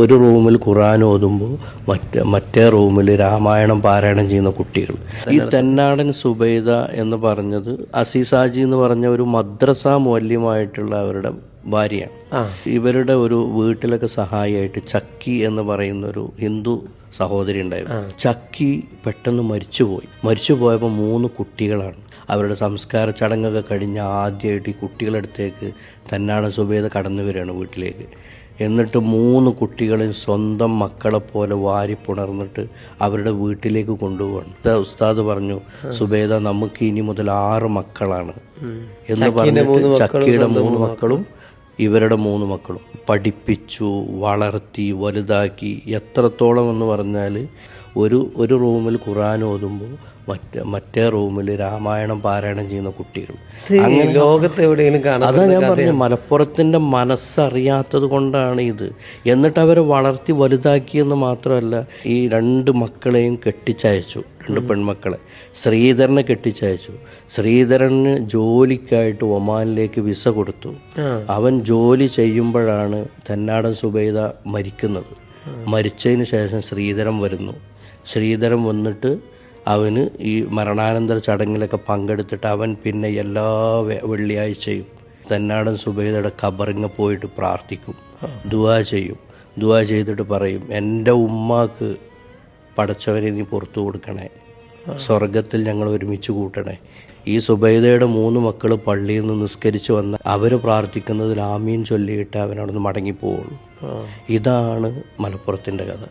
ഒരു റൂമിൽ ഖുർആൻ ഓതുമ്പോൾ മറ്റേ റൂമിൽ രാമായണം പാരായണം ചെയ്യുന്ന കുട്ടികൾ. ഈ തെന്നാടൻ സുബൈദ എന്ന് പറഞ്ഞത് അസീസാജി എന്ന് പറഞ്ഞ ഒരു മദ്രസ മൗല്യമായിട്ടുള്ള അവരുടെ ഭാര്യയാണ്. ഇവരുടെ ഒരു വീട്ടിലൊക്കെ സഹായിയായിട്ട് ചക്കി എന്ന് പറയുന്ന ഒരു ഹിന്ദു സഹോദരി ഉണ്ടായിരുന്നു. ചക്കി പെട്ടെന്ന് മരിച്ചു പോയപ്പോൾ 3 കുട്ടികളാണ്. അവരുടെ സംസ്കാര ചടങ്ങൊക്കെ കഴിഞ്ഞ് ആദ്യമായിട്ട് ഈ കുട്ടികളടുത്തേക്ക് തെന്നാടൻ സുബൈദ കടന്നു വരികയാണ് വീട്ടിലേക്ക്. എന്നിട്ട് 3 കുട്ടികളെയും സ്വന്തം മക്കളെ പോലെ വാരിപ്പുണർന്നിട്ട് അവരുടെ വീട്ടിലേക്ക് കൊണ്ടുപോവാണ്. ഉസ്താദ് പറഞ്ഞു, സുബൈദ നമുക്ക് ഇനി മുതൽ 6 മക്കളാണ് എന്ന് പറഞ്ഞിട്ട് ചക്കിയുടെ 3 മക്കളും ഇവരുടെ 3 മക്കളും പഠിപ്പിച്ചു, വളർത്തി, വലുതാക്കി. എത്രത്തോളം എന്ന് പറഞ്ഞാൽ ഒരു റൂമിൽ ഖുർആൻ ഓതുമ്പോൾ മറ്റേ റൂമിൽ രാമായണം പാരായണം ചെയ്യുന്ന കുട്ടികൾ. അങ്ങനെ ലോകത്ത് എവിടെയെങ്കിലും കാണാം. അതാ ഞാൻ പറഞ്ഞു, മലപ്പുറത്തിൻ്റെ മനസ്സറിയാത്തത് കൊണ്ടാണ് ഇത്. എന്നിട്ട് അവരെ വളർത്തി വലുതാക്കിയെന്ന് മാത്രമല്ല, ഈ 2 മക്കളെയും കെട്ടിച്ചയച്ചു, 2 പെൺമക്കളെ. ശ്രീധരനെ കെട്ടിച്ചയച്ചു. ശ്രീധരന് ജോലിക്കായിട്ട് ഒമാനിലേക്ക് വിസ കൊടുത്തു. അവൻ ജോലി ചെയ്യുമ്പോഴാണ് തെന്നാടൻ സുബൈദ മരിക്കുന്നത്. മരിച്ചതിന് ശേഷം ശ്രീധരൻ വന്നിട്ട് അവന് ഈ മരണാനന്തര ചടങ്ങിലൊക്കെ പങ്കെടുത്തിട്ട് അവൻ പിന്നെ എല്ലാ വെള്ളിയാഴ്ചയും തെന്നാടൻ സുബൈദയുടെ ഖബറിങ്ങ് പോയിട്ട് പ്രാർത്ഥിക്കും, ദുആ ചെയ്തിട്ട് പറയും, എൻ്റെ ഉമ്മാക്ക് പടച്ചവനെ നീ പുറത്തു കൊടുക്കണേ, സ്വർഗത്തിൽ ഞങ്ങൾ ഒരുമിച്ച് കൂട്ടണേ. ഈ സുബൈദയുടെ 3 മക്കൾ പള്ളിയിൽ നിന്ന് നിസ്കരിച്ച് വന്ന് അവർ പ്രാർത്ഥിക്കുന്നതിൽ ആമീൻ ചൊല്ലിയിട്ട് അവനവിടെ നിന്ന് മടങ്ങിപ്പോവുള്ളൂ. ഇതാണ് മലപ്പുറത്തിൻ്റെ കഥ.